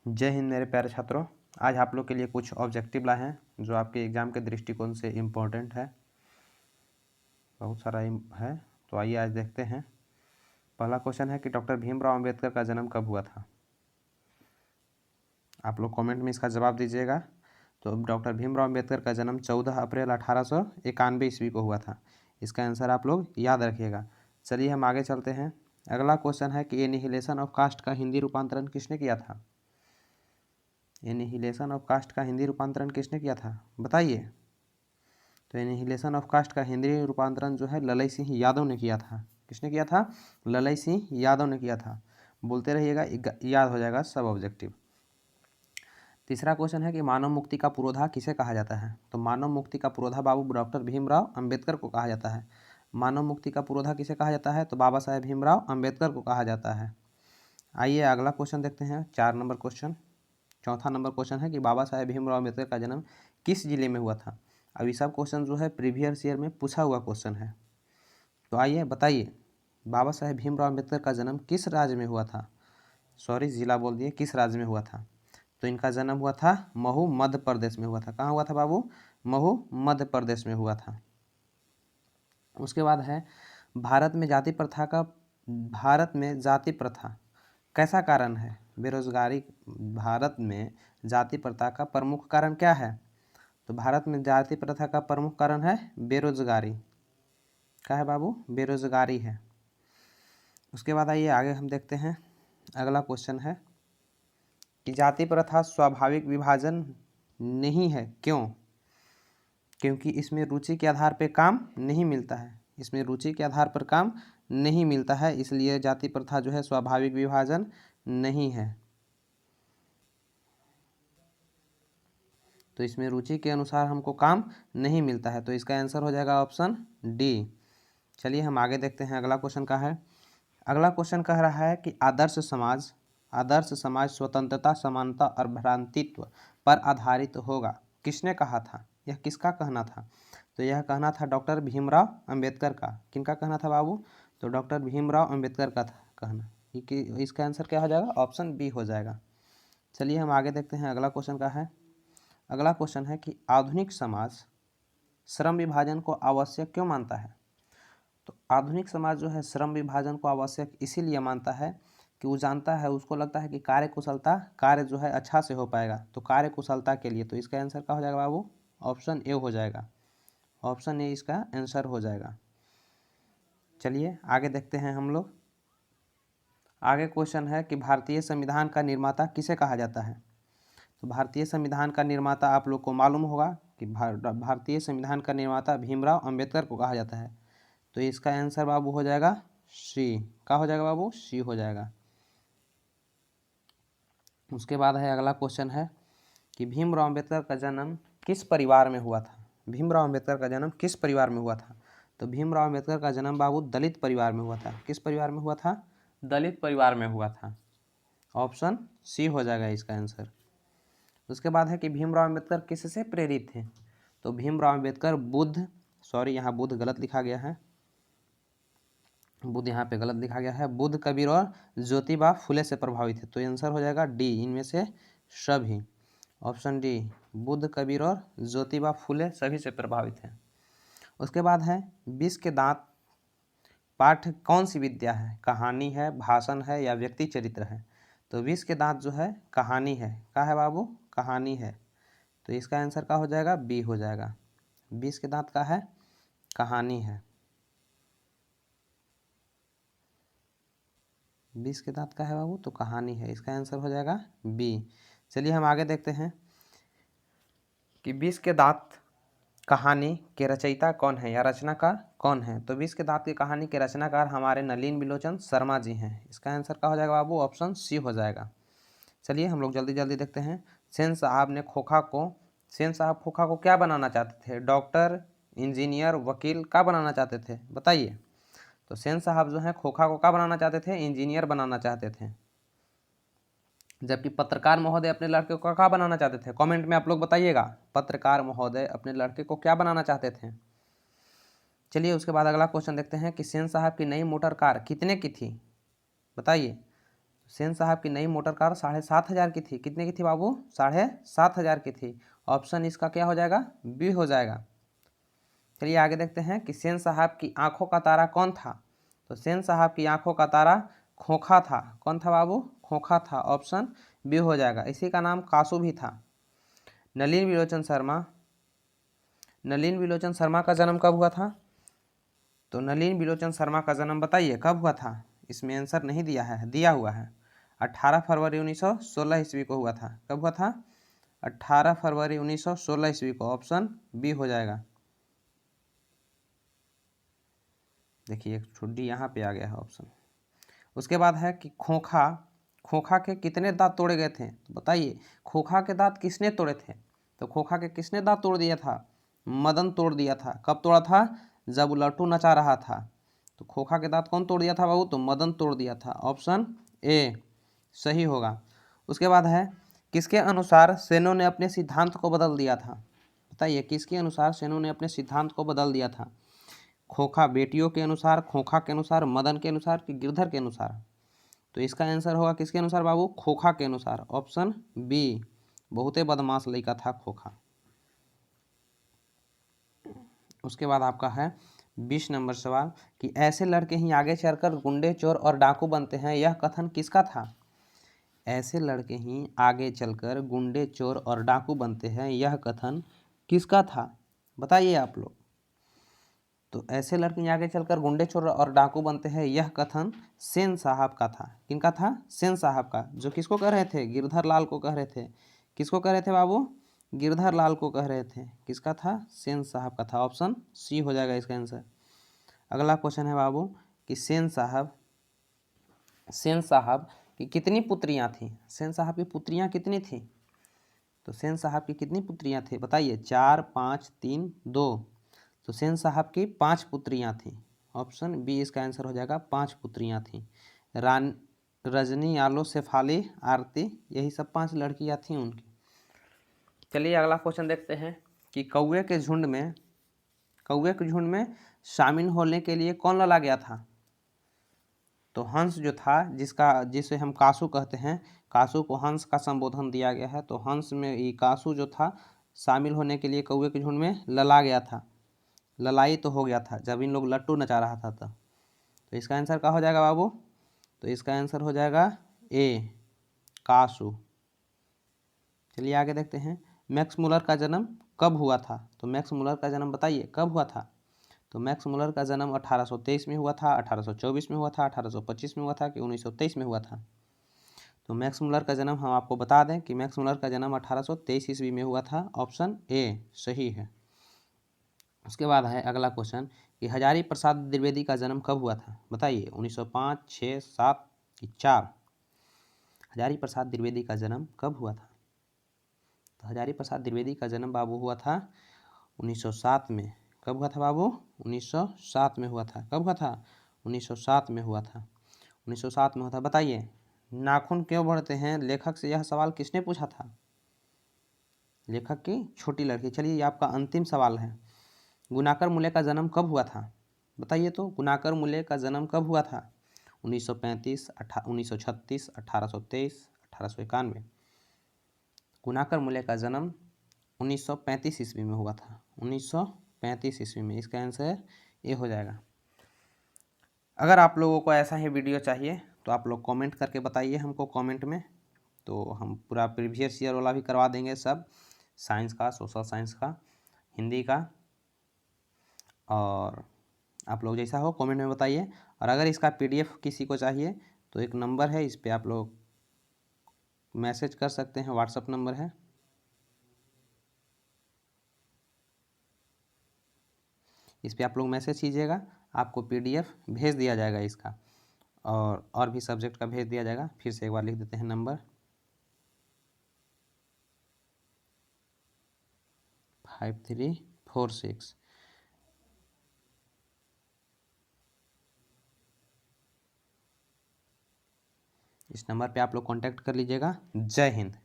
जय हिंद मेरे प्यारे छात्रों। आज आप लोग के लिए कुछ ऑब्जेक्टिव लाए हैं जो आपके एग्ज़ाम के दृष्टिकोण से इम्पोर्टेंट है, बहुत सारा है। तो आइए आज देखते हैं। पहला क्वेश्चन है कि डॉक्टर भीमराव अंबेडकर का जन्म कब हुआ था। आप लोग कमेंट में इसका जवाब दीजिएगा। तो डॉक्टर भीमराव अंबेडकर का जन्म 14 अप्रैल 1891 ईस्वी को हुआ था। इसका आंसर आप लोग याद रखिएगा। चलिए हम आगे चलते हैं। अगला क्वेश्चन है कि एनिहिलेशन ऑफ कास्ट का हिंदी रूपांतरण किसने किया था। एनिहिलेशन ऑफ कास्ट का हिंदी रूपांतरण किसने किया था बताइए। तो एनिहिलेशन ऑफ कास्ट का हिंदी रूपांतरण जो है ललई सिंह यादव ने किया था। किसने किया था? ललई सिंह यादव ने किया था। बोलते रहिएगा, याद हो जाएगा सब ऑब्जेक्टिव। तीसरा क्वेश्चन है कि मानव मुक्ति का पुरोधा किसे कहा जाता है। तो मानव मुक्ति का पुरोधा बाबू डॉक्टर भीमराव अंबेडकर को कहा जाता है। मानव मुक्ति का पुरोधा किसे कहा जाता है? तो बाबा साहेब भीमराव अंबेडकर को कहा जाता है। आइए अगला क्वेश्चन देखते हैं। 4 नंबर क्वेश्चन, चौथा नंबर क्वेश्चन है कि बाबा साहेब भीमराव अम्बेडकर का जन्म किस जिले में हुआ था। अब ये सब क्वेश्चन जो है प्रीवियस ईयर में पूछा हुआ क्वेश्चन है। तो आइए बताइए, बाबा साहेब भीमराव अम्बेडकर का जन्म किस राज्य में हुआ था। सॉरी, जिला बोल दिए, किस राज्य में हुआ था। तो इनका जन्म हुआ था महू मध्य प्रदेश में हुआ था। कहाँ हुआ था बाबू? महू मध्य प्रदेश में हुआ था। उसके बाद है भारत में जाति प्रथा कैसा कारण है। बेरोजगारी भारत में जाति प्रथा का प्रमुख कारण क्या है। तो भारत में जाति प्रथा का प्रमुख कारण है बेरोजगारी। क्या है बाबू? बेरोजगारी है। उसके बाद आइए आगे हम देखते हैं। अगला क्वेश्चन है कि जाति प्रथा स्वाभाविक विभाजन नहीं है, क्यों? क्योंकि इसमें रुचि के आधार पर काम नहीं मिलता है। इसमें रुचि के आधार पर काम नहीं मिलता है, इसलिए जाति प्रथा जो है स्वाभाविक विभाजन नहीं है। तो इसमें रुचि के अनुसार हमको काम नहीं मिलता है, तो इसका आंसर हो जाएगा ऑप्शन डी। चलिए हम आगे देखते हैं। अगला क्वेश्चन का है, अगला क्वेश्चन कह रहा है कि आदर्श समाज स्वतंत्रता, समानता और भ्रातृत्व पर आधारित होगा, किसने कहा था? यह किसका कहना था? तो यह कहना था डॉक्टर भीमराव अंबेडकर का। किनका कहना था बाबू? तो डॉक्टर भीमराव अंबेडकर का था कहना। इसका आंसर क्या हो जाएगा? ऑप्शन बी हो जाएगा। चलिए हम आगे देखते हैं। अगला क्वेश्चन का है, अगला क्वेश्चन है कि आधुनिक समाज श्रम विभाजन को आवश्यक क्यों मानता है। तो आधुनिक समाज जो है श्रम विभाजन को आवश्यक इसीलिए मानता है कि वो जानता है, उसको लगता है कि कार्य जो है अच्छा से हो पाएगा, तो कार्य कुशलता के लिए। तो इसका आंसर क्या हो जाएगा बाबू? ऑप्शन ए हो जाएगा। ऑप्शन ए इसका आंसर हो जाएगा। चलिए आगे देखते हैं हम लोग। आगे क्वेश्चन है कि भारतीय संविधान का निर्माता किसे कहा जाता है। तो भारतीय संविधान का निर्माता आप लोग को मालूम होगा कि भारतीय संविधान का निर्माता भीमराव अंबेडकर को कहा जाता है। तो इसका आंसर बाबू हो जाएगा सी। क्या हो जाएगा बाबू? सी हो जाएगा। उसके बाद है अगला क्वेश्चन है कि भीमराव अंबेडकर का जन्म किस परिवार में हुआ था। भीमराव अंबेडकर का जन्म किस परिवार में हुआ था। तो भीमराव अंबेडकर का जन्म बाबू दलित परिवार में हुआ था। किस परिवार में हुआ था? दलित परिवार में हुआ था। ऑप्शन सी हो जाएगा इसका आंसर। उसके बाद है कि भीमराव अंबेडकर किससे प्रेरित थे। तो भीमराव अंबेडकर यहाँ बुद्ध गलत लिखा गया है, बुद्ध यहाँ पे गलत लिखा गया है। बुद्ध, कबीर और ज्योतिबा फुले से प्रभावित है। तो आंसर हो जाएगा डी, इनमें से सभी। ऑप्शन डी, बुद्ध, कबीर और ज्योतिबा फुले सभी से प्रभावित है। उसके बाद है 20 के दांत पाठ कौन सी विद्या है। कहानी है, भाषण है या व्यक्ति चरित्र है। तो 20 के दांत जो है कहानी है। क्या है बाबू? कहानी है। तो इसका आंसर क्या हो जाएगा? बी हो जाएगा। 20 के दांत का है कहानी है। 20 के दांत का है बाबू, तो कहानी है। इसका आंसर हो जाएगा बी। चलिए हम आगे देखते हैं कि 20 के दांत कहानी के रचयिता कौन है या रचनाकार कौन है। तो 20 के दांत की कहानी के रचनाकार हमारे नलिन बिलोचन शर्मा जी हैं। इसका आंसर क्या हो जाएगा बाबू? ऑप्शन सी हो जाएगा। चलिए हम लोग जल्दी जल्दी देखते हैं। सेन साहब खोखा को क्या बनाना चाहते थे? डॉक्टर, इंजीनियर, वकील, क्या बनाना चाहते थे बताइए। तो सेन साहब जो है खोखा को क्या बनाना चाहते थे? इंजीनियर बनाना चाहते थे। जबकि पत्रकार महोदय अपने लड़के को क्या बनाना चाहते थे? कमेंट में आप लोग बताइएगा, पत्रकार महोदय अपने लड़के को क्या बनाना चाहते थे। चलिए उसके बाद अगला क्वेश्चन देखते हैं कि सेन साहब की नई मोटर कार कितने की थी बताइए। सेन साहब की नई मोटर कार 7,500 की थी। कितने की थी बाबू? 7,500 की थी। ऑप्शन इसका क्या हो जाएगा? बी हो जाएगा। चलिए आगे देखते हैं कि सेन साहब की आंखों का तारा कौन था? तो सेन साहब की आंखों का तारा खोखा था। कौन था बाबू? खोखा था। ऑप्शन बी हो जाएगा। इसी का नाम कासू भी था। नलिन विलोचन शर्मा का जन्म कब हुआ था? तो नलिन विलोचन शर्मा का जन्म बताइए कब हुआ था? इसमें आंसर नहीं दिया है, दिया हुआ है 18 फरवरी 1916 ईस्वी को हुआ था। कब हुआ था? 18 फरवरी 1916 ईस्वी को। ऑप्शन बी हो जाएगा। देखिए एक छुट्टी यहाँ पे आ गया है ऑप्शन। उसके बाद है कि खोखा के कितने दांत तोड़े गए थे? तो बताइए खोखा के दांत किसने तोड़े थे? तो खोखा के किसने दांत तोड़ दिया था? मदन तोड़ दिया था। कब तोड़ा था? जब लट्टू नचा रहा था। तो खोखा के दांत कौन तोड़ दिया था बाबू? तो मदन तोड़ दिया था। ऑप्शन ए सही होगा। उसके बाद है किसके अनुसार सेनों ने अपने सिद्धांत को बदल दिया था? बताइए किसके अनुसार सेनों ने अपने सिद्धांत को बदल दिया था? खोखा बेटियों के अनुसार, खोखा के अनुसार, मदन के अनुसार कि गिरधर के अनुसार? तो इसका आंसर होगा किसके अनुसार बाबू? खोखा के अनुसार। Option B. बहुत ही बदमाश लड़का था खोखा। उसके बाद आपका है 20 नंबर सवाल कि ऐसे लड़के ही आगे चलकर गुंडे, चोर और डाकू बनते हैं, यह कथन किसका था? ऐसे लड़के ही आगे चलकर गुंडे, चोर और डाकू बनते हैं, यह कथन किसका था? बताइए आप लोग। तो ऐसे लड़के आगे चलकर गुंडे, चोर और डाकू बनते हैं, यह कथन सेन साहब का था। किनका था? सेन साहब का। जो किसको कह रहे थे? गिरधर लाल को कह रहे थे। किसको कह रहे थे बाबू? गिरधर लाल को कह रहे थे। किसका था? सेन साहब का था। ऑप्शन सी हो जाएगा इसका आंसर। अगला क्वेश्चन है बाबू कि सेन साहब की कितनी पुत्रियां थीं? सेन साहब की पुत्रियां कितनी थीं? तो सेन साहब की कितनी पुत्रियां थी? बताइए। 4, 5, 3, 2। तो सेन साहब की 5 पुत्रियां थीं। ऑप्शन बी इसका आंसर हो जाएगा। 5 पुत्रियां थीं। रजनी, आलो, शेफाली, आरती, यही सब 5 लड़कियां थीं उनकी। चलिए अगला क्वेश्चन देखते हैं कि कौवे के झुंड में शामिल होने के लिए कौन लड़ा गया था? तो हंस जो था, जिसे हम कासू कहते हैं, कासू को हंस का संबोधन दिया गया है। तो हंस में ये कासू जो था शामिल होने के लिए कौवे के झुंड में लला गया था। ललाई तो हो गया था जब इन लोग लट्टू नचा रहा था तब। तो इसका आंसर क्या हो जाएगा बाबू? तो इसका आंसर हो जाएगा ए कासू। चलिए आगे देखते हैं मैक्स मुलर का जन्म कब हुआ था? तो मैक्स मुलर का जन्म बताइए कब हुआ था? तो मैक्स मुलर का जन्म 1823 में हुआ था, 1824 में हुआ था, 1825 में हुआ था कि 1923 में हुआ था? तो मैक्स मुलर का जन्म हम आपको बता दें कि मैक्स मुलर का जन्म 1823 ईस्वी में हुआ था। ऑप्शन ए सही है। उसके बाद है अगला क्वेश्चन कि हजारी प्रसाद द्विवेदी का जन्म कब हुआ था? बताइए 1905, 6, 7 कि 4? हजारी प्रसाद द्विवेदी का जन्म कब हुआ था? तो हजारी प्रसाद द्विवेदी का जन्म बाबू हुआ था 1907 में। कब हुआ था बाबू? 1907 में हुआ था। कब हुआ था? 1907 में हुआ था। 1907 में हुआ था। बताइए नाखून क्यों बढ़ते हैं? लेखक से यह सवाल किसने पूछा था? लेखक की छोटी लड़की। चलिए ये आपका अंतिम सवाल है। गुनाकर मुले का जन्म कब हुआ था? बताइए तो गुनाकर मुले का जन्म कब हुआ था? 1935, 1936, 1823, 1891? गुनाकर मुले का जन्म 1935 ईस्वी में हुआ था। 1935 ईस्वी में। इसका आंसर ये हो जाएगा। अगर आप लोगों को ऐसा ही वीडियो चाहिए तो आप लोग कमेंट करके बताइए हमको कमेंट में, तो हम पूरा प्रीवियस ईयर वाला भी करवा देंगे सब, साइंस का, सोशल साइंस का, हिंदी का। और आप लोग जैसा हो कमेंट में बताइए। और अगर इसका PDF किसी को चाहिए तो एक नंबर है, इस पर आप लोग मैसेज कर सकते हैं, व्हाट्सअप नंबर है। इस पर आप लोग मैसेज कीजिएगा, आपको PDF भेज दिया जाएगा इसका। और भी सब्जेक्ट का भेज दिया जाएगा। फिर से एक बार लिख देते हैं नंबर 5346। इस नंबर पे आप लोग कांटेक्ट कर लीजिएगा। जय हिंद।